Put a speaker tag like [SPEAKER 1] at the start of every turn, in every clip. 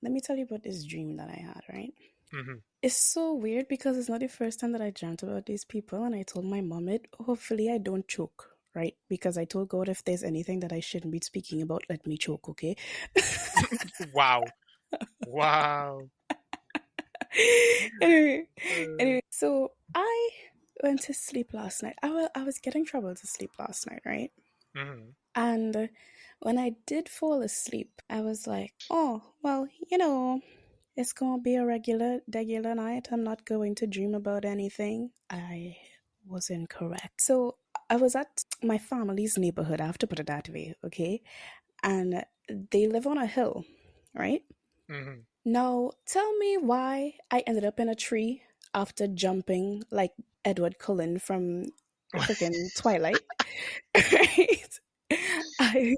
[SPEAKER 1] let me tell you about this dream that I had, right?
[SPEAKER 2] Mm-hmm.
[SPEAKER 1] It's so weird because it's not the first time that I dreamt about these people, and I told my mom it. Hopefully, I don't choke, right? Because I told God if there's anything that I shouldn't be speaking about, let me choke, okay?
[SPEAKER 2] Wow. Wow.
[SPEAKER 1] anyway,
[SPEAKER 2] Uh,
[SPEAKER 1] anyway, so I went to sleep last night. I was getting trouble to sleep last night, right?
[SPEAKER 2] mm-hmm.
[SPEAKER 1] And when I did fall asleep, I was like, oh, well, you know, it's gonna be a regular night. I'm not going to dream about anything. I was incorrect. So I was at my family's neighborhood. I have to put it that way, okay? And they live on a hill, right?
[SPEAKER 2] Mm-hmm.
[SPEAKER 1] Now, tell me why I ended up in a tree after jumping like Edward Cullen from freaking Twilight, right? I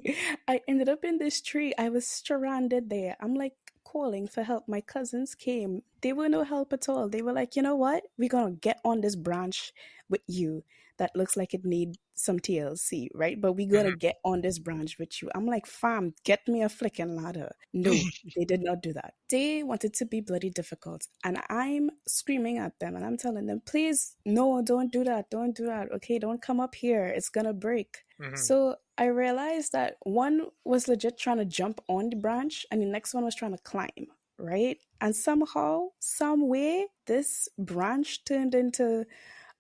[SPEAKER 1] I ended up in this tree. I was stranded there. I'm like calling for help. My cousins came. They were no help at all. They were like, you know what? We're gonna get on this branch with you that looks like it need some TLC, right? But we're gonna get on this branch with you. I'm like, fam, get me a flicking ladder. No, they did not do that. They wanted to be bloody difficult. And I'm screaming at them and I'm telling them, please, no, don't do that. Don't do that. Okay, don't come up here. It's gonna break.
[SPEAKER 2] Mm-hmm.
[SPEAKER 1] So I realized that one was legit trying to jump on the branch and the next one was trying to climb, right? And somehow, some way, this branch turned into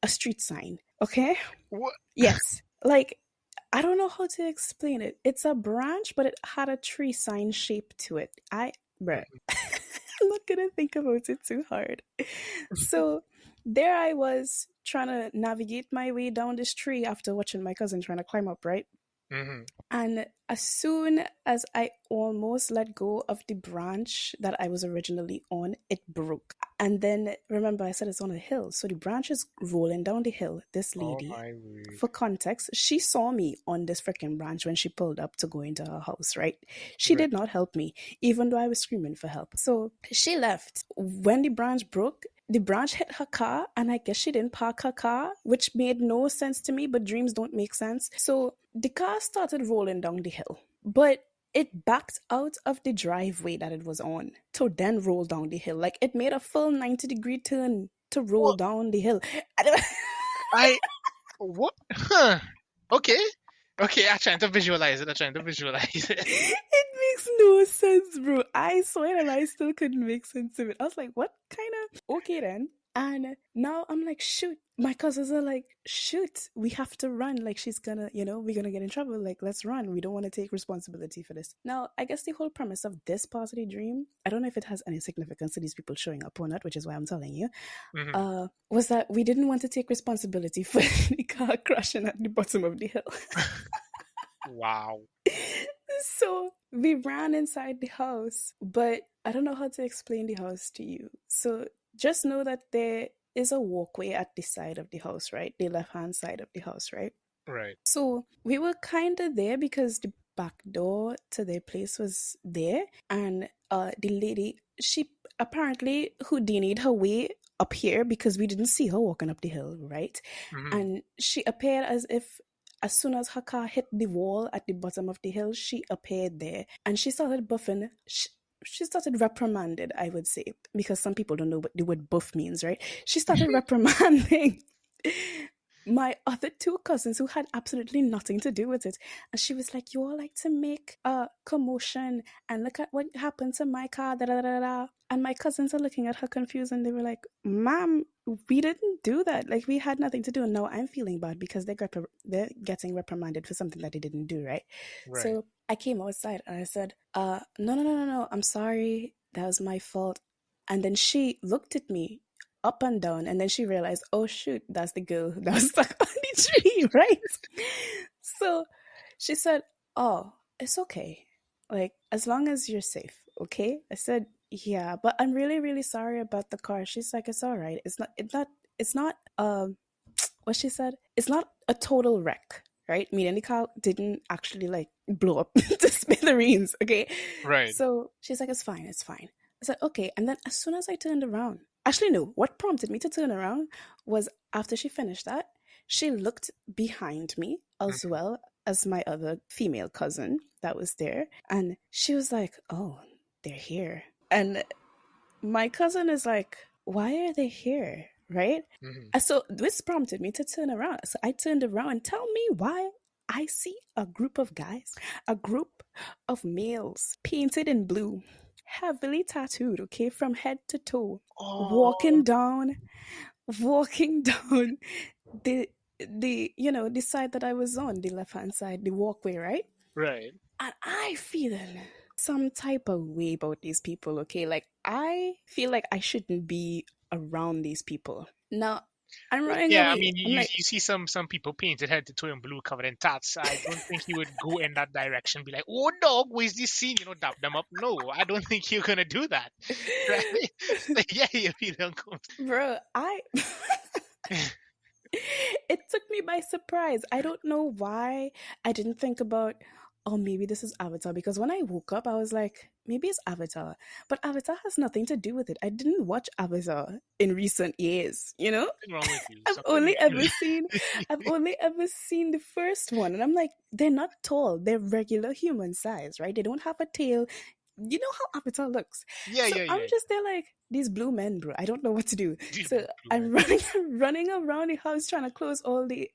[SPEAKER 1] a street sign. Okay?
[SPEAKER 2] What?
[SPEAKER 1] Yes. Like, I don't know how to explain it. It's a branch, but it had a tree sign shape to it. Bruh, I'm not gonna think about it too hard. So there I was trying to navigate my way down this tree after watching my cousin trying to climb up, right?
[SPEAKER 2] Mm-hmm.
[SPEAKER 1] And as soon as I almost let go of the branch that I was originally on, it broke. And then remember, I said it's on a hill. So the branch is rolling down the hill. This
[SPEAKER 2] Oh
[SPEAKER 1] lady,
[SPEAKER 2] my word.
[SPEAKER 1] for context, she saw me on this freaking branch when she pulled up to go into her house, right? She
[SPEAKER 2] Right.
[SPEAKER 1] did not help me, even though I was screaming for help. So she left. When the branch broke, the branch hit her car, and I guess she didn't park her car, which made no sense to me, but dreams don't make sense. So the car started rolling down the hill, but it backed out of the driveway that it was on to then roll down the hill. Like it made a full 90-degree turn to roll
[SPEAKER 2] What?
[SPEAKER 1] down the hill.
[SPEAKER 2] I what? Huh. Okay. Okay, I'm trying to visualize it. I'm trying to visualize it.
[SPEAKER 1] It makes no sense, bro. I swear that I still couldn't make sense of it. I was like, what kind of okay then? And now I'm like, shoot. My cousins are like, shoot, we have to run. Like she's gonna, we're gonna get in trouble. Like, let's run. We don't want to take responsibility for this. Now, I guess the whole premise of this part of the dream, I don't know if it has any significance to these people showing up or not, which is why I'm telling you,
[SPEAKER 2] Mm-hmm.
[SPEAKER 1] was that we didn't want to take responsibility for the car crashing at the bottom of the hill.
[SPEAKER 2] Wow.
[SPEAKER 1] So we ran inside the house, but I don't know how to explain the house to you. So just know that there is a walkway at the side of the house, right? The left hand side of the house, right?
[SPEAKER 2] Right.
[SPEAKER 1] So we were kind of there because the back door to their place was there. And the lady, she apparently Houdini'd her way up here because we didn't see her walking up the hill, right?
[SPEAKER 2] Mm-hmm.
[SPEAKER 1] And she appeared as if as soon as her car hit the wall at the bottom of the hill, she appeared there and she started buffing. She started reprimanded, I would say, because some people don't know what the word buff means, right? She started reprimanding my other two cousins who had absolutely nothing to do with it. And she was like, you all like to make a commotion and look at what happened to my car, da da da da. And my cousins are looking at her confused and they were like, ma'am, we didn't do that. Like, we had nothing to do. And now I'm feeling bad because they're getting reprimanded for something that they didn't do, right?
[SPEAKER 2] Right.
[SPEAKER 1] So I came outside and I said, no, I'm sorry. That was my fault. And then she looked at me up and down, and then she realized, oh shoot, that's the girl that was stuck on the tree, right? So she said, oh, it's okay, like as long as you're safe, okay? I said, yeah, but I'm really really sorry about the car. She's like, it's all right, it's not what she said, it's not a total wreck, right? Meaning the car didn't actually like blow up to smithereens, okay?
[SPEAKER 2] Right.
[SPEAKER 1] So she's like, it's fine. I said, okay. And then as soon as I turned around, actually, no, what prompted me to turn around was after she finished that, she looked behind me as
[SPEAKER 2] Mm-hmm.
[SPEAKER 1] well as my other female cousin that was there. And she was like, oh, they're here. And my cousin is like, why are they here? Right?
[SPEAKER 2] Mm-hmm.
[SPEAKER 1] So this prompted me to turn around. So I turned around and tell me why I see a group of guys, a group of males painted in blue, heavily tattooed, okay, from head to toe,
[SPEAKER 2] Oh,
[SPEAKER 1] walking down, walking down the side that I was on, the left hand side, the walkway, right?
[SPEAKER 2] right.
[SPEAKER 1] And I feeling some type of way about these people, okay? Like I feel like I shouldn't be around these people. Now I'm running
[SPEAKER 2] Yeah, I
[SPEAKER 1] away.
[SPEAKER 2] mean,
[SPEAKER 1] I'm
[SPEAKER 2] you
[SPEAKER 1] like,
[SPEAKER 2] you see some people painted head to toe in blue, covered in tats. I don't think you would go in that direction. Be like, oh dog, where's this scene? Dap them up. No, I don't think you're gonna do that, right? Like, yeah, you feel uncomfortable.
[SPEAKER 1] bro, I it took me by surprise. I don't know why I didn't think about, oh, maybe this is Avatar. Because when I woke up, I was like, maybe it's Avatar. But Avatar has nothing to do with it. I didn't watch Avatar in recent years, you know?
[SPEAKER 2] Something wrong with you.
[SPEAKER 1] I've
[SPEAKER 2] Something
[SPEAKER 1] only ever
[SPEAKER 2] really.
[SPEAKER 1] seen I've only ever seen the first one. And I'm like, they're not tall. They're regular human size, right? They don't have a tail. You know how Avatar looks.
[SPEAKER 2] Yeah,
[SPEAKER 1] So
[SPEAKER 2] yeah,
[SPEAKER 1] I'm
[SPEAKER 2] yeah,
[SPEAKER 1] just there like, these blue men, bro. I don't know what to do.
[SPEAKER 2] yeah.
[SPEAKER 1] So
[SPEAKER 2] Blue man.
[SPEAKER 1] I'm running running around the house trying to close all the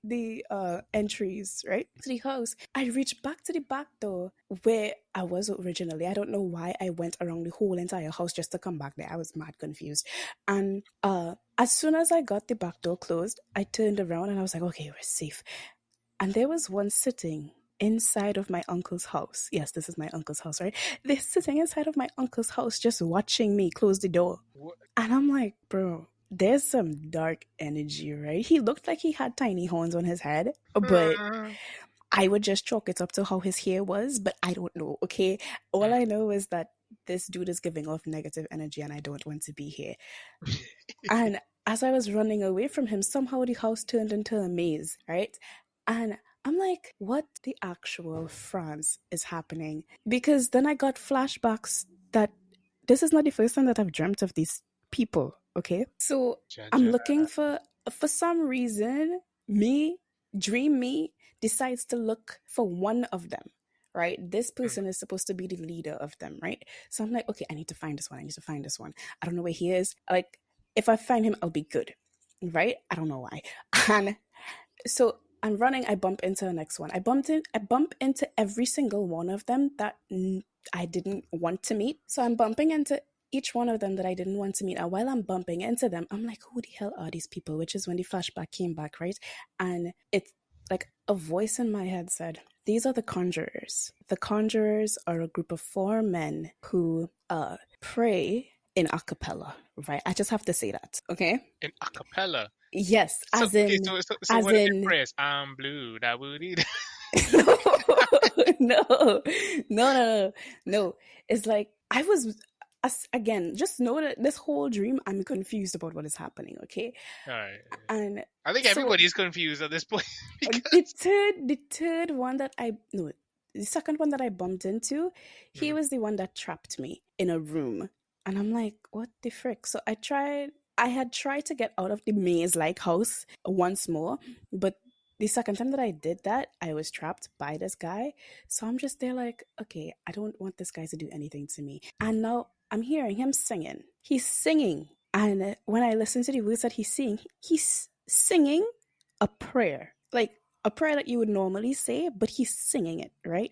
[SPEAKER 1] entries, right? To the house. I reached back to the back door where I was originally. I don't know why I went around the whole entire house just to come back there. I was mad confused. And as soon as I got the back door closed, I turned around and I was like, okay, we're safe. And there was one sitting inside of my uncle's house. Yes, this is my uncle's house, right? They're sitting inside of my uncle's house just watching me close the door.
[SPEAKER 2] What?
[SPEAKER 1] And I'm like, bro, there's some dark energy, right? He looked like he had tiny horns on his head, but
[SPEAKER 2] Hmm.
[SPEAKER 1] I would just chalk it up to how his hair was, but I don't know, okay? All I know is that this dude is giving off negative energy and I don't want to be here. And as I was running away from him, somehow the house turned into a maze, right? And I'm like, what the actual France is happening? Because then I got flashbacks that this is not the first time that I've dreamt of these people, okay? So I'm
[SPEAKER 2] Jaja.
[SPEAKER 1] looking for some reason, me decides to look for one of them, right? This person is supposed to be the leader of them, right? So I'm like, okay, I need to find this one. I need to find this one. I don't know where he is. Like, if I find him, I'll be good, right? I don't know why. And so I'm running. I bump into the next one. I bump into every single one of them that I didn't want to meet. So I'm bumping into each one of them that I didn't want to meet. And while I'm bumping into them, I'm like, who the hell are these people? Which is when the flashback came back, right? And it's like a voice in my head said, these are the Conjurers. The Conjurers are a group of 4 men who pray in a cappella, right? I just have to say that, okay?
[SPEAKER 2] In acapella.
[SPEAKER 1] Yes,
[SPEAKER 2] So okay, so
[SPEAKER 1] as
[SPEAKER 2] what are their
[SPEAKER 1] in,
[SPEAKER 2] prayers? I'm blue, that would eat.
[SPEAKER 1] no, no, no, no, no, no. It's like I was, again, just know that this whole dream, I'm confused about what is happening, okay?
[SPEAKER 2] All right.
[SPEAKER 1] And
[SPEAKER 2] I think
[SPEAKER 1] so
[SPEAKER 2] everybody's confused at this point
[SPEAKER 1] the
[SPEAKER 2] because.
[SPEAKER 1] third one that I no, the second one that I bumped into, he
[SPEAKER 2] Mhm.
[SPEAKER 1] was the one that trapped me in a room, and I'm like, what the frick? So I had tried to get out of the maze-like house once more, but the second time that I did that, I was trapped by this guy. So I'm just there like, okay, I don't want this guy to do anything to me. And now I'm hearing him singing. He's singing. And when I listen to the words that he's singing a prayer, like a prayer that you would normally say, but he's singing it, right?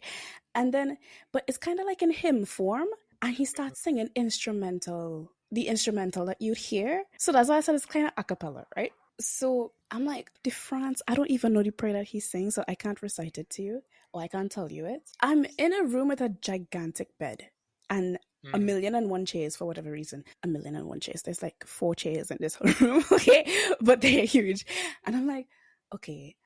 [SPEAKER 1] And then, but it's kind of like in hymn form, and he starts singing the instrumental that you'd hear. So that's why I said it's kind of a cappella, right? So I'm like, the France, I don't even know the prayer that he sings, so I can't recite it to you, or I can't tell you it. I'm in a room with a gigantic bed and a
[SPEAKER 2] Mhm.
[SPEAKER 1] million and one chairs for whatever reason. A million and one chairs. There's like 4 chairs in this whole room, okay? But they're huge. And I'm like, okay,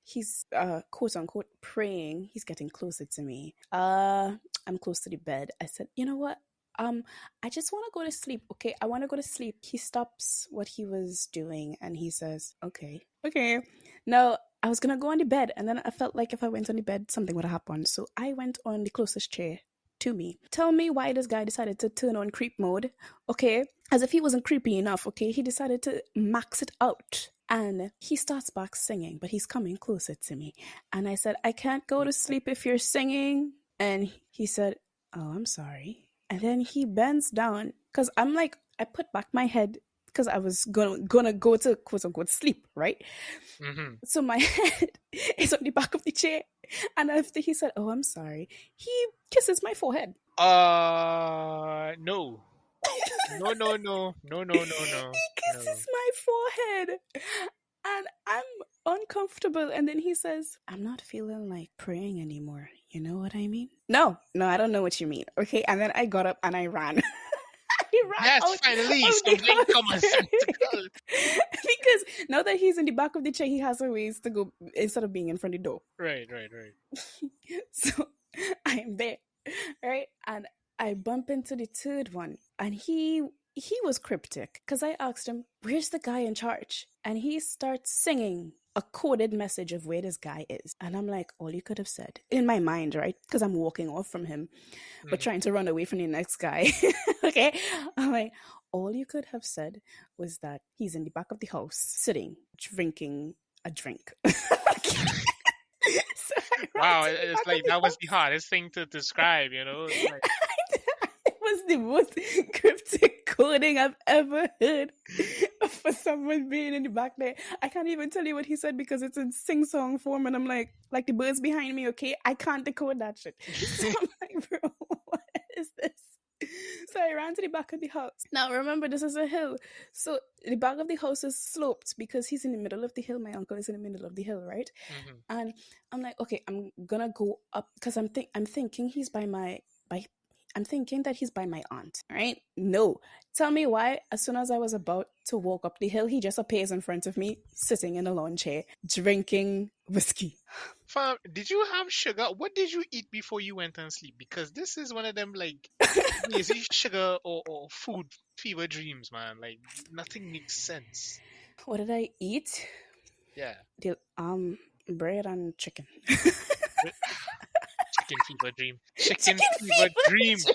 [SPEAKER 1] he's quote unquote praying. He's getting closer to me. I'm close to the bed. I said, you know what? I just want to go to sleep. Okay, I want to go to sleep. He stops what he was doing and he says, okay, okay. Now I was gonna go on the bed, and then I felt like if I went on the bed, something would happen. So I went on the closest chair to me. Tell me why this guy decided to turn on creep mode. Okay, as if he wasn't creepy enough. Okay, he decided to max it out. And he starts back singing, but he's coming closer to me. And I said, I can't go to sleep if you're singing. And he said, oh, I'm sorry. And then he bends down because I'm like, I put back my head because I was gonna go to quote unquote sleep, right?
[SPEAKER 2] Mm-hmm.
[SPEAKER 1] So my head is on the back of the chair. And after he said, "Oh, I'm sorry," he kisses my forehead.
[SPEAKER 2] No. No, no, no. No, no, no, no.
[SPEAKER 1] He
[SPEAKER 2] No.
[SPEAKER 1] kisses my forehead. And I'm uncomfortable. And then he says, "I'm not feeling like praying anymore. You know what I mean?" No, I don't know what you mean. Okay. And then I got up and I ran. He ran
[SPEAKER 2] Yes,
[SPEAKER 1] out
[SPEAKER 2] finally,
[SPEAKER 1] of the
[SPEAKER 2] something common
[SPEAKER 1] house.
[SPEAKER 2] sensical.
[SPEAKER 1] Because now that he's in the back of the chair, he has a ways to go instead of being in front of the door.
[SPEAKER 2] Right, right, right.
[SPEAKER 1] So I am there, right? And I bump into the third one, and he was cryptic because I asked him, "Where's the guy in charge?" And he starts singing a coded message of where this guy is. And I'm like, all you could have said in my mind, right? Because I'm walking off from him, but
[SPEAKER 2] Mm-hmm.
[SPEAKER 1] trying to run away from the next guy. Okay. I'm like, all you could have said was that he's in the back of the house, sitting, drinking a drink. So I ran
[SPEAKER 2] Wow,
[SPEAKER 1] to the
[SPEAKER 2] it's
[SPEAKER 1] back of
[SPEAKER 2] like
[SPEAKER 1] the
[SPEAKER 2] that was the
[SPEAKER 1] house.
[SPEAKER 2] hardest thing to describe, you know? It's like,
[SPEAKER 1] It was the most cryptic coding I've ever heard for someone being in the back there. I can't even tell you what he said because it's in sing-song form, and I'm like the birds behind me, okay? I can't decode that shit. So I'm like, bro, what is this? So I ran to the back of the house. Now remember, this is a hill. So the back of the house is sloped because he's in the middle of the hill. My uncle is in the middle of the hill, right?
[SPEAKER 2] mhm.
[SPEAKER 1] And I'm like, okay, I'm gonna go up because I'm thinking he's I'm thinking that he's by my aunt, right? No. Tell me why, as soon as I was about to walk up the hill, he just appears in front of me, sitting in a lawn chair, drinking whiskey.
[SPEAKER 2] Fam, did you have sugar? What did you eat before you went and sleep? Because this is one of them like crazy sugar or food fever dreams, man. Like nothing makes sense.
[SPEAKER 1] What did I eat?
[SPEAKER 2] Yeah.
[SPEAKER 1] The bread and chicken.
[SPEAKER 2] Ri- Chicken fever dream. Chicken
[SPEAKER 1] Chicken
[SPEAKER 2] fever dream.
[SPEAKER 1] fever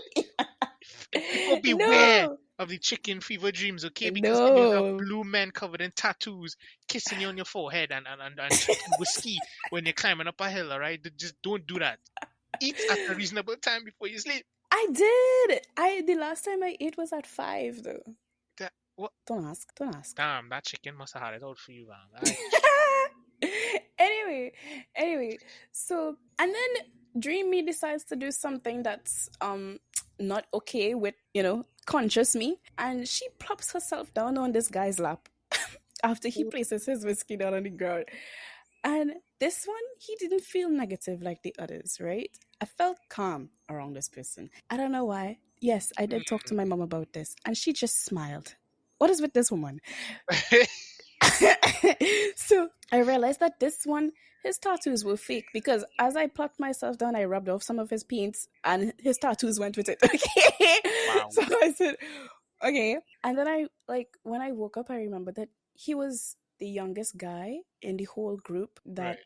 [SPEAKER 2] People
[SPEAKER 1] dream.
[SPEAKER 2] beware
[SPEAKER 1] No.
[SPEAKER 2] of the chicken fever dreams, okay? Because then you have
[SPEAKER 1] No.
[SPEAKER 2] blue men covered in tattoos kissing you on your forehead and drinking whiskey when you're climbing up a hill, all right? Just don't do that. Eat at a reasonable time before you sleep.
[SPEAKER 1] I did. The last time I ate was at 5 though.
[SPEAKER 2] What?
[SPEAKER 1] Don't ask. Don't ask.
[SPEAKER 2] Damn, that chicken must have had it out for you, man.
[SPEAKER 1] anyway, so and then Dreamy decides to do something that's not okay with, conscious me, and she plops herself down on this guy's lap after he places his whiskey down on the ground. And this one, he didn't feel negative like the others, right? I felt calm around this person. I don't know why. Yes, I did talk to my mom about this, and she just smiled. What is with this woman? So I realized that this one, his tattoos were fake because as I plucked myself down, I rubbed off some of his paints and his tattoos went with it. Okay.
[SPEAKER 2] Wow.
[SPEAKER 1] So I said, okay. And then when I woke up, I remembered that he was the youngest guy in the whole group that
[SPEAKER 2] Right.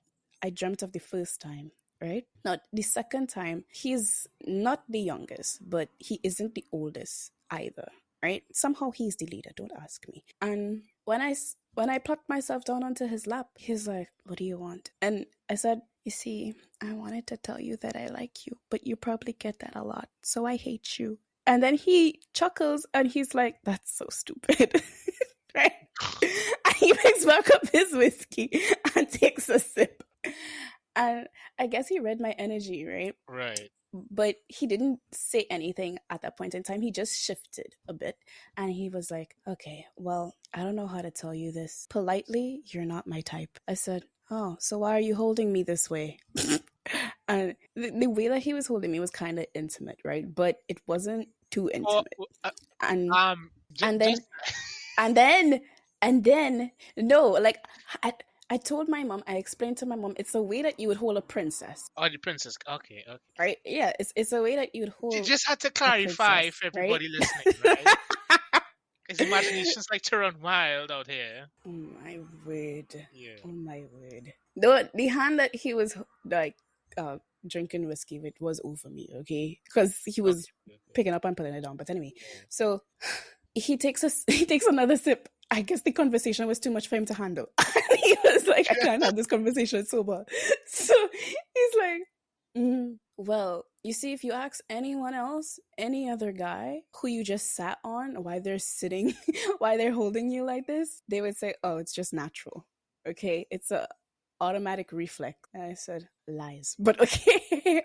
[SPEAKER 1] I dreamt of the first time. Right? Now, the second time, he's not the youngest, but he isn't the oldest either. Right? Somehow he's the leader. Don't ask me. And when I plucked myself down onto his lap, he's like, "What do you want?" And I said, "You see, I wanted to tell you that I like you, but you probably get that a lot, so I hate you." And then he chuckles and he's like, "That's so stupid." Right? And he picks back up his whiskey and takes a sip. And I guess he read my energy, right?
[SPEAKER 2] Right.
[SPEAKER 1] But he didn't say anything at that point in time. He just shifted a bit. And he was like, "Okay, well, I don't know how to tell you this. Politely, you're not my type." I said, "Oh, so why are you holding me this way?" And the way that he was holding me was kind of intimate, right? But it wasn't too
[SPEAKER 2] Oh,
[SPEAKER 1] intimate. And
[SPEAKER 2] just
[SPEAKER 1] and then and then and then no, like I told my mom, I explained to my mom, it's a way that you would hold a princess.
[SPEAKER 2] oh, the princess. Okay, okay.
[SPEAKER 1] Right? Yeah, it's a way that you'd
[SPEAKER 2] You
[SPEAKER 1] hold
[SPEAKER 2] just had to
[SPEAKER 1] a
[SPEAKER 2] clarify
[SPEAKER 1] princess,
[SPEAKER 2] for
[SPEAKER 1] right?
[SPEAKER 2] everybody listening, right? His imagination's like to run wild out here.
[SPEAKER 1] Oh my word.
[SPEAKER 2] Yeah.
[SPEAKER 1] Oh my word. The hand that he was like drinking whiskey with was over me, okay? Because he was
[SPEAKER 2] Okay.
[SPEAKER 1] picking up and putting it down. But anyway, so he takes another sip. I guess the conversation was too much for him to handle. He was like, "I can't have this conversation sober." So he's like, Well, you see, if you ask anyone else, any other guy who you just sat on, why they're sitting, why they're holding you like this, they would say, "Oh, it's just natural." Okay, it's a automatic reflex. And I said, "Lies," but okay.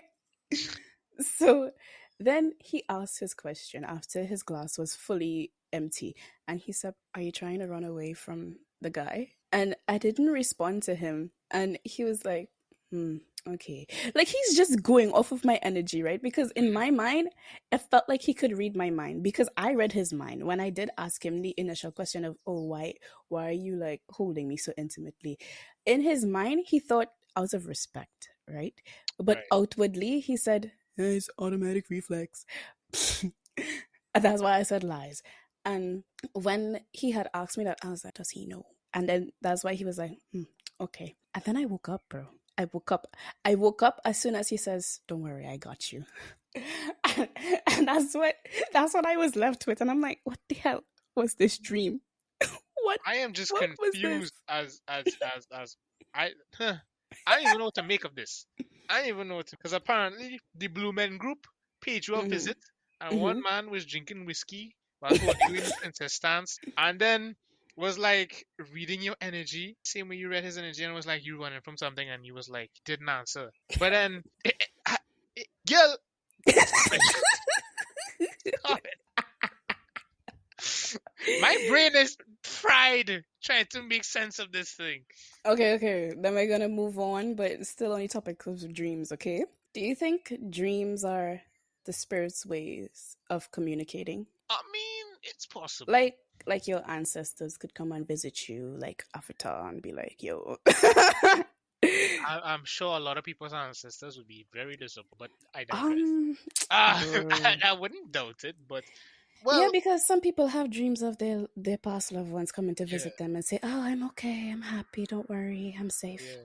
[SPEAKER 1] So then he asked his question after his glass was fully empty, and he said, "Are you trying to run away from the guy?" And I didn't respond to him, and he was like, "Hmm, okay." Like he's just going off of my energy, right? Because in
[SPEAKER 2] Mhm.
[SPEAKER 1] my mind, it felt like he could read my mind because I read his mind when I did ask him the initial question of, "Oh, why are you like holding me so intimately?" In his mind, he thought out of respect, right? But
[SPEAKER 2] Right.
[SPEAKER 1] outwardly, he said, "It's automatic reflex." And that's why I said lies. And when he had asked me that, I was like, does he know? And then that's why he was like, okay. And then I woke up, bro. I woke up. I woke up as soon as he says, "Don't worry, I got you." And that's what I was left with. And I'm like, what the hell was this dream? what
[SPEAKER 2] I am just
[SPEAKER 1] what was this?
[SPEAKER 2] confused as I huh, I don't even know what to make of this. I don't even know what to, because apparently the Blue Men group paid you a
[SPEAKER 1] Mm-hmm.
[SPEAKER 2] visit, and one
[SPEAKER 1] Mm-hmm.
[SPEAKER 2] man was drinking whiskey while holding you in the princess stance, and then was like reading your energy, same way you read his energy, and was like you running from something, and you was like didn't answer. But then, girl, stop it, stop it. My brain is fried trying to make sense of this thing.
[SPEAKER 1] Okay. Then we're gonna move on, but it's still on the topic of dreams, okay? Do you think dreams are the spirit's ways of communicating?
[SPEAKER 2] I mean, it's possible.
[SPEAKER 1] Like like your ancestors could come and visit you, like Avatar, and be like, "Yo."
[SPEAKER 2] I'm sure a lot of people's ancestors would be very disappointed, but I digress.
[SPEAKER 1] um,
[SPEAKER 2] Ah,
[SPEAKER 1] bro.
[SPEAKER 2] I wouldn't doubt it, but
[SPEAKER 1] Yeah,
[SPEAKER 2] well,
[SPEAKER 1] because some people have dreams of their past loved ones coming to
[SPEAKER 2] yeah,
[SPEAKER 1] visit them and say, "Oh, I'm okay, I'm happy, don't worry, I'm safe."
[SPEAKER 2] yeah.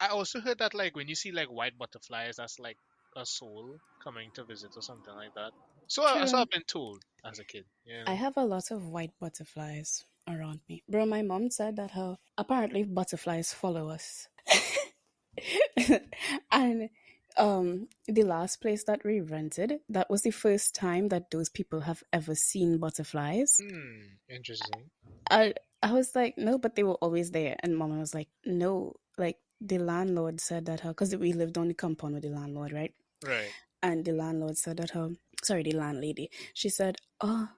[SPEAKER 2] I also heard that like when you see like white butterflies, that's like a soul coming to visit or something like that. So
[SPEAKER 1] True.
[SPEAKER 2] I've been told as a kid.
[SPEAKER 1] I have a lot of white butterflies around me. Bro, my mom said that how apparently butterflies follow us. And the last place that we rented, that was the first time that those people have ever seen butterflies.
[SPEAKER 2] Interesting.
[SPEAKER 1] I I was like, no, but they were always there. And mama was like, no, like the landlord said that her, because we lived on the compound with the landlord, right?
[SPEAKER 2] Right.
[SPEAKER 1] And the landlord said that her, sorry, the landlady, she said, "Oh,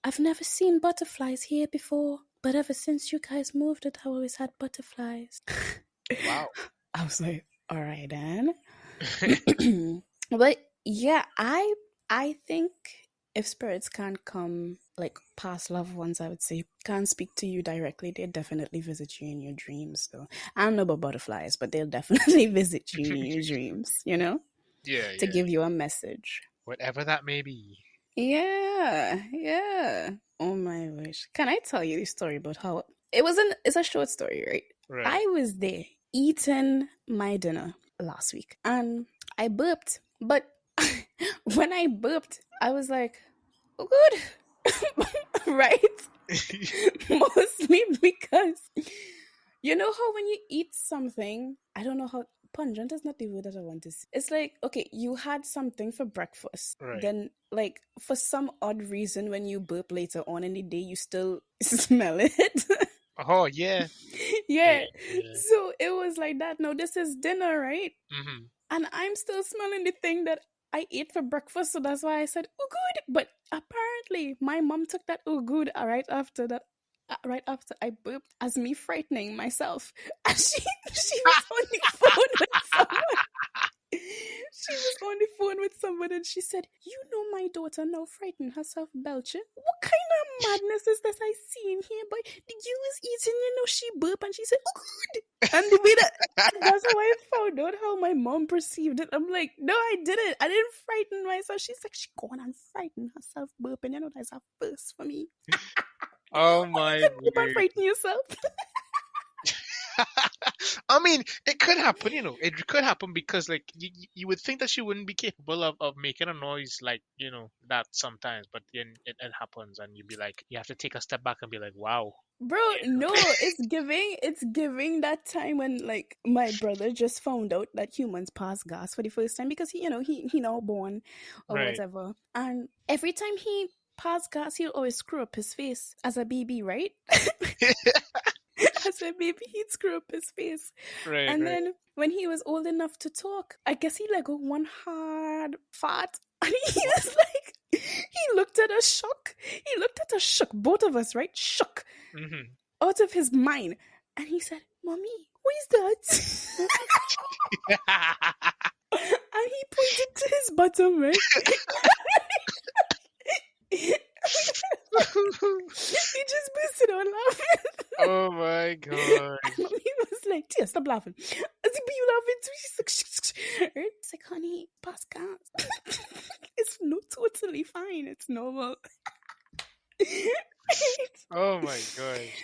[SPEAKER 1] I've never seen butterflies here before, but ever since you guys moved, it always had butterflies."
[SPEAKER 2] Wow.
[SPEAKER 1] I was like, all right then. But yeah, I think if spirits can't come like past loved ones, I would say can't speak to you directly, they definitely visit you in your dreams though. I don't know about butterflies, but they'll definitely visit you in your dreams,
[SPEAKER 2] Yeah,
[SPEAKER 1] to
[SPEAKER 2] yeah.
[SPEAKER 1] give you a message.
[SPEAKER 2] Whatever that may be.
[SPEAKER 1] Yeah. Oh my wish. Can I tell you the story about how it's a short story, right?
[SPEAKER 2] Right.
[SPEAKER 1] I was there eating my dinner last week and I burped. But when I burped, I was like, oh good. Right? Mostly because you know how when you eat something, I don't know how pungent is not the word that I want to say. It's like, okay, you had something for breakfast.
[SPEAKER 2] Right.
[SPEAKER 1] Then, like, for some odd reason, when you burp later on in the day, you still smell it.
[SPEAKER 2] Oh yeah. Yeah.
[SPEAKER 1] Yeah.
[SPEAKER 2] Yeah.
[SPEAKER 1] So it was like that. Now, this is dinner, right?
[SPEAKER 2] hmm
[SPEAKER 1] And I'm still smelling the thing that I ate for breakfast. So that's why I said, oh, good. But apparently, my mom took that, oh, good, right after that. Right after I burped, as me frightening myself, and she was on the phone with someone. She was on the phone with someone, and she said, "You know, my daughter now frightened herself belching. What kind of madness is this I see in here? But the girl is eating, she burped, and she said, oh, good." And the way that and that's how I found out how my mom perceived it. I'm like, no, I didn't. I didn't frighten myself. She's like, she gone and frightened herself burping. That's a first for me.
[SPEAKER 2] Oh
[SPEAKER 1] What you
[SPEAKER 2] my
[SPEAKER 1] can burp and
[SPEAKER 2] word.
[SPEAKER 1] frighten yourself?
[SPEAKER 2] I mean, it could happen, It could happen because, like, you would think that she wouldn't be capable of making a noise like, that sometimes, but then it happens, and you'd be like, you have to take a step back and be like, wow.
[SPEAKER 1] Bro, no, it's giving that time when like my brother just found out that humans pass gas for the first time because he now born or
[SPEAKER 2] Right.
[SPEAKER 1] whatever. And every time he pass gas, he'll always screw up his face as a baby, right? As a baby, he'd screw up his face.
[SPEAKER 2] Right,
[SPEAKER 1] And
[SPEAKER 2] right.
[SPEAKER 1] then when he was old enough to talk, I guess he like got one hard fart. And he
[SPEAKER 2] What?
[SPEAKER 1] was like, he looked at us shook. He looked at us shook, both of us, right? Shook
[SPEAKER 2] Hmm.
[SPEAKER 1] out of his mind. And he said, Mommy, who is that? And he pointed to his bottom, right? He just busted out laughing.
[SPEAKER 2] Oh my god.
[SPEAKER 1] And Mommy was like, Tia, stop laughing. I said, but you laughing too. She's like, shh. Right? It's like, honey, pass gas. It's no totally fine. It's normal. Right?
[SPEAKER 2] Oh my gosh.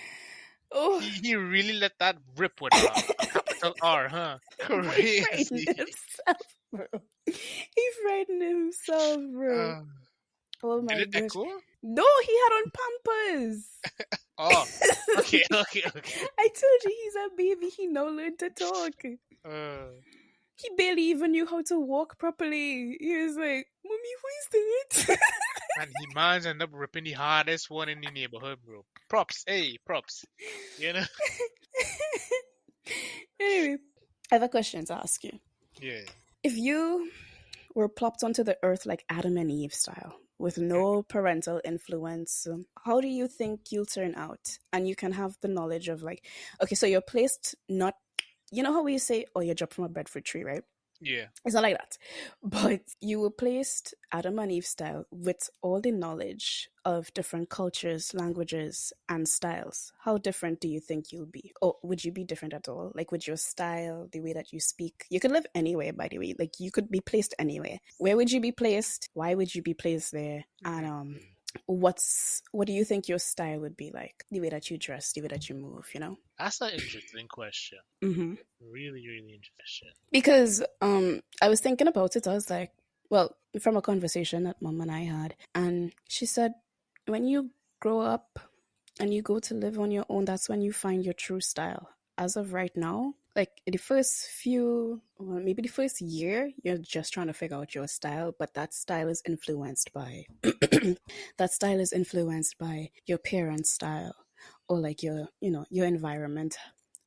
[SPEAKER 1] Oh,
[SPEAKER 2] He really let that rip with a capital R, huh?
[SPEAKER 1] boy, he frightened
[SPEAKER 2] Crazy.
[SPEAKER 1] himself, bro. He frightened himself, bro.
[SPEAKER 2] Uh,
[SPEAKER 1] Oh
[SPEAKER 2] did
[SPEAKER 1] my
[SPEAKER 2] it
[SPEAKER 1] gosh.
[SPEAKER 2] echo?
[SPEAKER 1] No, he had on Pampers.
[SPEAKER 2] Oh, okay, okay, okay.
[SPEAKER 1] I told you he's a baby. He now learned to talk.
[SPEAKER 2] Uh,
[SPEAKER 1] He barely even knew how to walk properly. He was like, Mommy, who is that?
[SPEAKER 2] and he managed to end up ripping the hardest one in the neighborhood, bro. Props, hey, props. You know?
[SPEAKER 1] Anyway, I have a question to ask you.
[SPEAKER 2] Yeah.
[SPEAKER 1] If you were plopped onto the earth like Adam and Eve style, with no parental influence, how do you think you'll turn out? And you can have the knowledge of like, okay, so you're placed not, you know how we say, oh, you're dropped from a breadfruit tree, right?
[SPEAKER 2] Yeah.
[SPEAKER 1] It's not like that. But you were placed Adam and Eve style with all the knowledge of different cultures, languages, and styles. How different do you think you'll be? Or would you be different at all? Like with your style, the way that you speak? You could live anywhere, by the way. Like you could be placed anywhere. Where would you be placed? Why would you be placed there? And what do you think your style would be like? The way that you dress, the way that you move,
[SPEAKER 2] That's an interesting question.
[SPEAKER 1] Mm-hmm.
[SPEAKER 2] Really, really interesting.
[SPEAKER 1] Because I was thinking about it. I was like, well, from a conversation that Mom and I had, and she said, when you grow up and you go to live on your own, that's when you find your true style. As of right now, like the first few, well, maybe the first year, you're just trying to figure out your style, but that style is influenced by that style is influenced by your parents' style or like your environment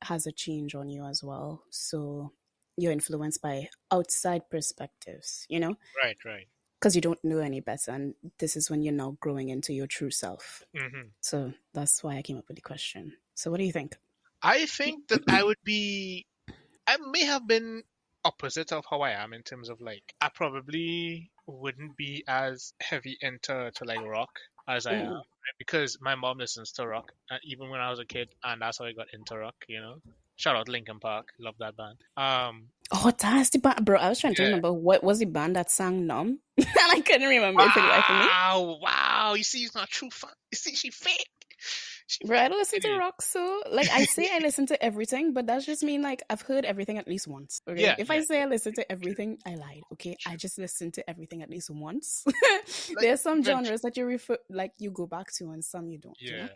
[SPEAKER 1] has a change on you as well. So you're influenced by outside perspectives,
[SPEAKER 2] Right, right.
[SPEAKER 1] because you don't know any better. And this is when you're now growing into your true self.
[SPEAKER 2] Hmm.
[SPEAKER 1] So that's why I came up with the question. So what do you think?
[SPEAKER 2] I think that I may have been opposite of how I am in terms of like, I probably wouldn't be as heavy into like rock as I am,
[SPEAKER 1] Mm.
[SPEAKER 2] right? Because my mom listens to rock, even when I was a kid, and that's how I got into rock. Shout out Linkin Park, love that band.
[SPEAKER 1] Oh, that's the band, bro. I was trying to
[SPEAKER 2] Yeah.
[SPEAKER 1] remember what was the band that sang "Numb," and I couldn't remember it for the life of me.
[SPEAKER 2] Wow, wow. You see, it's not true fun. You see, she fake. She
[SPEAKER 1] Bro, I don't listen to
[SPEAKER 2] fake.
[SPEAKER 1] rock, so like I say I listen to everything, but that's just mean like I've heard everything at least once. Okay,
[SPEAKER 2] Yeah,
[SPEAKER 1] if I
[SPEAKER 2] yeah,
[SPEAKER 1] say
[SPEAKER 2] yeah.
[SPEAKER 1] I listen to
[SPEAKER 2] True,
[SPEAKER 1] everything, I lied. Okay, I
[SPEAKER 2] true.
[SPEAKER 1] just listen to everything at least once.
[SPEAKER 2] Like,
[SPEAKER 1] There's some
[SPEAKER 2] eventually,
[SPEAKER 1] genres that you refer like you go back to, and some you don't.
[SPEAKER 2] yeah.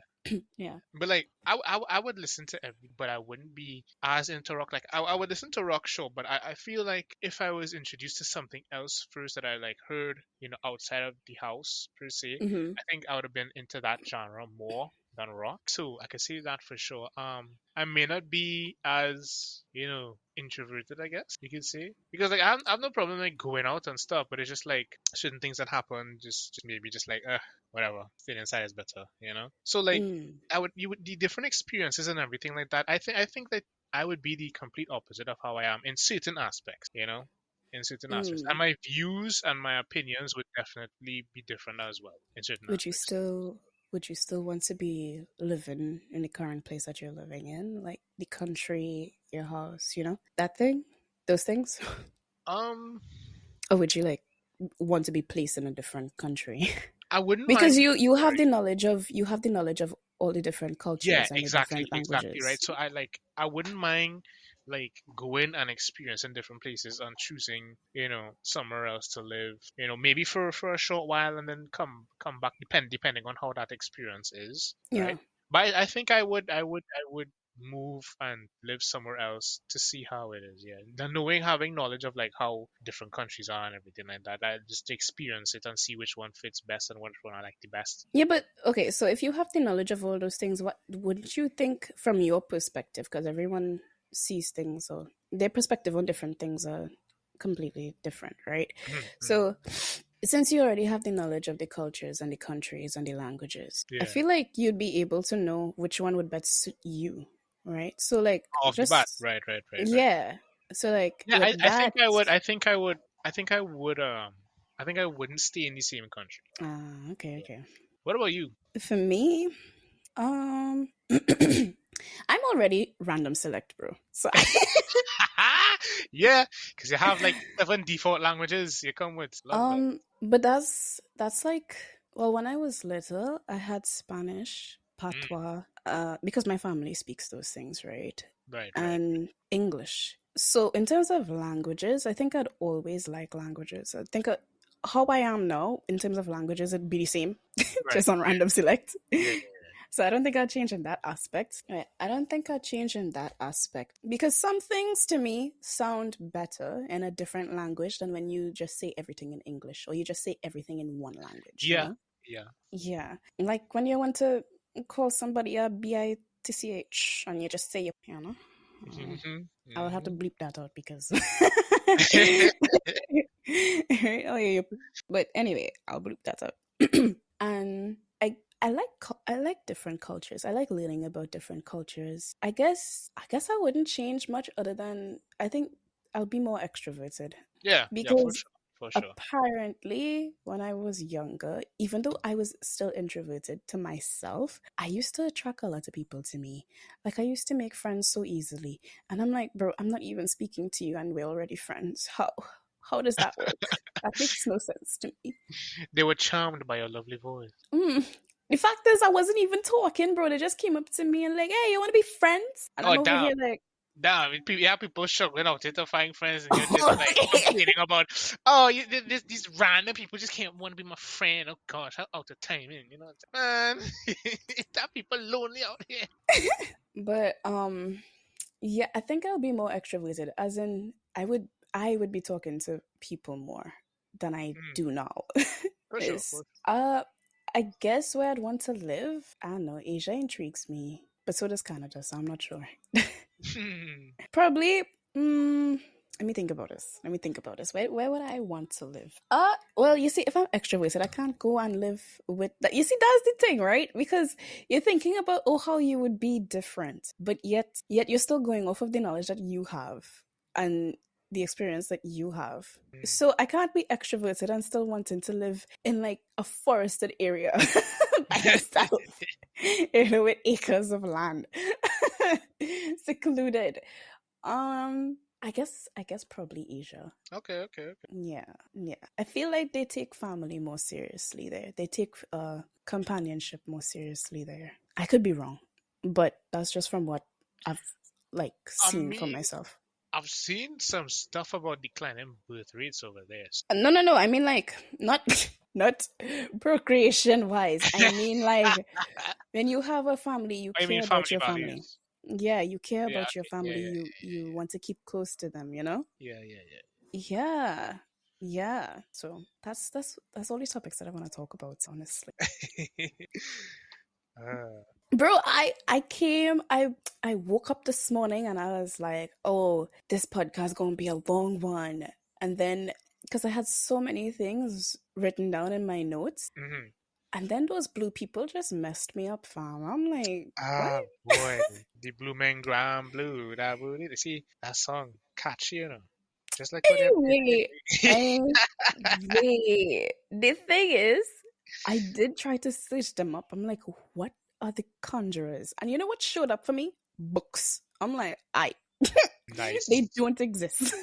[SPEAKER 1] Yeah.
[SPEAKER 2] But like, I would listen to every, but I wouldn't be as into rock. Like, I would listen to rock, sure, but I feel like if I was introduced to something else first that I like heard, outside of the house per se,
[SPEAKER 1] Mm-hmm.
[SPEAKER 2] I think I would have been into that genre more than rock. So I can say that for sure. I may not be as, introverted, I guess you could say, because like I have no problem like going out and stuff, but it's just like certain things that happen, just maybe just like, whatever, staying inside is better. So like,
[SPEAKER 1] Mm.
[SPEAKER 2] the different experiences and everything like that. I think that I would be the complete opposite of how I am in certain aspects, in certain aspects, and
[SPEAKER 1] Mm.
[SPEAKER 2] my views and my opinions would definitely be different as well in certain
[SPEAKER 1] Would you
[SPEAKER 2] aspects.
[SPEAKER 1] still would you still want to be living in the current place that you're living in, like the country, your house, that thing, those things,
[SPEAKER 2] Um,
[SPEAKER 1] or would you like want to be placed in a different country?
[SPEAKER 2] I wouldn't
[SPEAKER 1] Because
[SPEAKER 2] mind.
[SPEAKER 1] you have
[SPEAKER 2] Sorry.
[SPEAKER 1] the knowledge of all the different
[SPEAKER 2] Yeah,
[SPEAKER 1] cultures and the
[SPEAKER 2] exactly,
[SPEAKER 1] different
[SPEAKER 2] exactly, right.
[SPEAKER 1] languages.
[SPEAKER 2] So I wouldn't mind like going and experiencing different places and choosing, somewhere else to live, maybe for a short while and then come back depending on how that experience is,
[SPEAKER 1] Yeah.
[SPEAKER 2] right? But I think I would move and live somewhere else to see how it is. Yeah. Then having knowledge of like how different countries are and everything like that. I just experience it and see which one fits best and which one I like the best.
[SPEAKER 1] Yeah, but okay, so if you have the knowledge of all those things, what wouldn't you think from your perspective? Because everyone sees things or their perspective on different things are completely different, right?
[SPEAKER 2] Mhm.
[SPEAKER 1] So since you already have the knowledge of the cultures and the countries and the languages, I
[SPEAKER 2] Yeah.
[SPEAKER 1] feel like you'd be able to know which one would best suit you, right? So like
[SPEAKER 2] Off the bat.
[SPEAKER 1] just
[SPEAKER 2] Right, right, right, right.
[SPEAKER 1] yeah. So like
[SPEAKER 2] Yeah,
[SPEAKER 1] with
[SPEAKER 2] I think
[SPEAKER 1] that,
[SPEAKER 2] I would. I think I would. I think I would. I think I wouldn't stay in the same country.
[SPEAKER 1] okay,
[SPEAKER 2] Yeah.
[SPEAKER 1] okay.
[SPEAKER 2] What about you?
[SPEAKER 1] For me, I'm already random select, bro. So
[SPEAKER 2] Yeah, because you have like 7 default languages you come with. Love that.
[SPEAKER 1] but that's like, well, when I was little, I had Spanish,
[SPEAKER 2] Mm,
[SPEAKER 1] patois, because my family speaks those things, right?
[SPEAKER 2] right, right.
[SPEAKER 1] And English. So in terms of languages, I think I'd always like languages. I think how I am now in terms of languages, it'd be the same,
[SPEAKER 2] Right.
[SPEAKER 1] just on random select.
[SPEAKER 2] Yeah.
[SPEAKER 1] So I don't think I'd change in that aspect. Right. I don't think I'd change in that aspect because some things to me sound better in a different language than when you just say everything in English or you just say everything in one language, you
[SPEAKER 2] Yeah.
[SPEAKER 1] know?
[SPEAKER 2] Yeah.
[SPEAKER 1] Yeah. Like when you want to call somebody a bitch and you just say your piano.
[SPEAKER 2] Hmm.
[SPEAKER 1] I'll have to
[SPEAKER 2] Hmm.
[SPEAKER 1] bleep that out because oh yeah, but anyway, I'll bleep that out. And I like different cultures. I like learning about different cultures. I guess I wouldn't change much other than I think I'll be more extroverted
[SPEAKER 2] Yeah. Yeah. For
[SPEAKER 1] because
[SPEAKER 2] sure. For sure.
[SPEAKER 1] apparently when I was younger, even though I was still introverted to myself, I used to attract a lot of people to me. Like I used to make friends so easily. And I'm like, bro, I'm not even speaking to you and we're already friends. How does that work? That makes no sense to me.
[SPEAKER 2] They were charmed by your lovely voice.
[SPEAKER 1] Mm. The fact is, I wasn't even talking, bro. They just came up to me and like, "Hey, you want to be friends?" And
[SPEAKER 2] Oh
[SPEAKER 1] I'm over
[SPEAKER 2] damn.
[SPEAKER 1] here like,
[SPEAKER 2] Damn, you have people struggling out there to find friends, and you're just like complaining about, oh, these random people just can't want to be my friend. Oh gosh, how out of time, man. That people lonely out here.
[SPEAKER 1] but yeah, I think I'll be more extroverted. As in, I would be talking to people more than I
[SPEAKER 2] Mm,
[SPEAKER 1] do now.
[SPEAKER 2] for sure,
[SPEAKER 1] Is
[SPEAKER 2] for
[SPEAKER 1] I guess where I'd want to live. I don't know. Asia intrigues me, but so does Canada. So I'm not sure.
[SPEAKER 2] sure.
[SPEAKER 1] Probably. Let me think about this. Let me think about this. Where would I want to live? Well, you see, if I'm extroverted, I can't go and live with that. You see, that's the thing, right? Because you're thinking about how you would be different, but yet you're still going off of the knowledge that you have and the experience that you have.
[SPEAKER 2] Mm.
[SPEAKER 1] So I can't be extroverted and still wanting to live in like a forested area by myself, with acres of land, secluded. I guess probably Asia.
[SPEAKER 2] Okay, okay, okay.
[SPEAKER 1] Yeah, yeah. I feel like they take family more seriously there. They take companionship more seriously there. I could be wrong, but that's just from what I've like
[SPEAKER 2] I
[SPEAKER 1] seen for
[SPEAKER 2] mean,
[SPEAKER 1] myself.
[SPEAKER 2] I've seen some stuff about declining birth rates over there.
[SPEAKER 1] No, no, no. I mean like not not procreation wise. I mean like when you have a family, you
[SPEAKER 2] I mean,
[SPEAKER 1] care about
[SPEAKER 2] family
[SPEAKER 1] your family.
[SPEAKER 2] values.
[SPEAKER 1] Yeah, you care
[SPEAKER 2] Yeah,
[SPEAKER 1] about your
[SPEAKER 2] okay. Yeah,
[SPEAKER 1] family.
[SPEAKER 2] yeah,
[SPEAKER 1] You want to keep close to them, you know?
[SPEAKER 2] yeah, yeah, yeah,
[SPEAKER 1] Yeah. Yeah. So that's all the topics that I want to talk about, honestly.
[SPEAKER 2] yeah. uh,
[SPEAKER 1] Bro, I woke up this morning and I was like, oh, this podcast gonna be a long one. And then because I had so many things written down in my notes,
[SPEAKER 2] mhm.
[SPEAKER 1] and then those blue people just messed me up, fam. I'm like, what?
[SPEAKER 2] Ah, boy, the Blue Man Glam Blue. That booty. See that song, catchy, just like what you're
[SPEAKER 1] Wait,
[SPEAKER 2] playing.
[SPEAKER 1] and wait. The thing is, I did try to search them up. I'm like, what are the Conjurers? And you know what showed up for me? Books. I'm like, I they
[SPEAKER 2] Nice.
[SPEAKER 1] don't exist.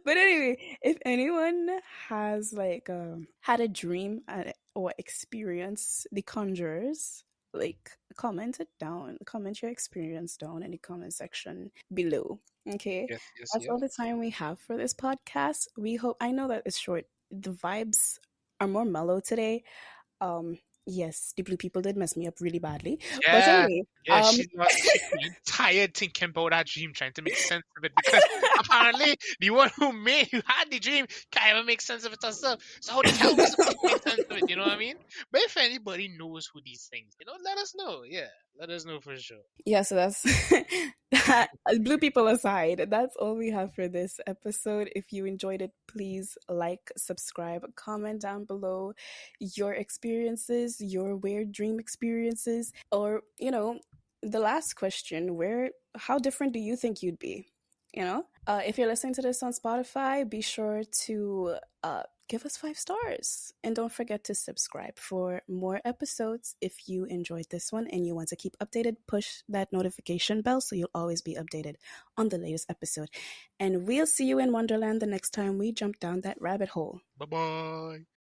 [SPEAKER 1] But anyway, if anyone has like had a dream or experience the Conjurers, like comment it down, comment your experience down in the comment section below. Okay,
[SPEAKER 2] Yes, yes,
[SPEAKER 1] that's
[SPEAKER 2] yes.
[SPEAKER 1] all the time we have for this podcast. We hope, I know that it's short. The vibes are more mellow today. Um, yes, the blue people did mess me up really badly. But
[SPEAKER 2] Yeah,
[SPEAKER 1] anyway,
[SPEAKER 2] yeah. She's the entire thinking about that dream, trying to make sense of it because apparently the one who had the dream can't even make sense of it herself. So how the hell we supposed to make sense of it? You know what I mean? But if anybody knows who these things, let us know. Yeah, let us know for sure.
[SPEAKER 1] yeah, so that's that. Blue people aside, that's all we have for this episode. If you enjoyed it, please like, subscribe, comment down below your experiences, your weird dream experiences, or the last question: how different do you think you'd be? If you're listening to this on Spotify, be sure to give us 5 stars. And don't forget to subscribe for more episodes. If you enjoyed this one and you want to keep updated, push that notification bell so you'll always be updated on the latest episode. And we'll see you in Wonderland the next time we jump down that rabbit hole.
[SPEAKER 2] Bye bye.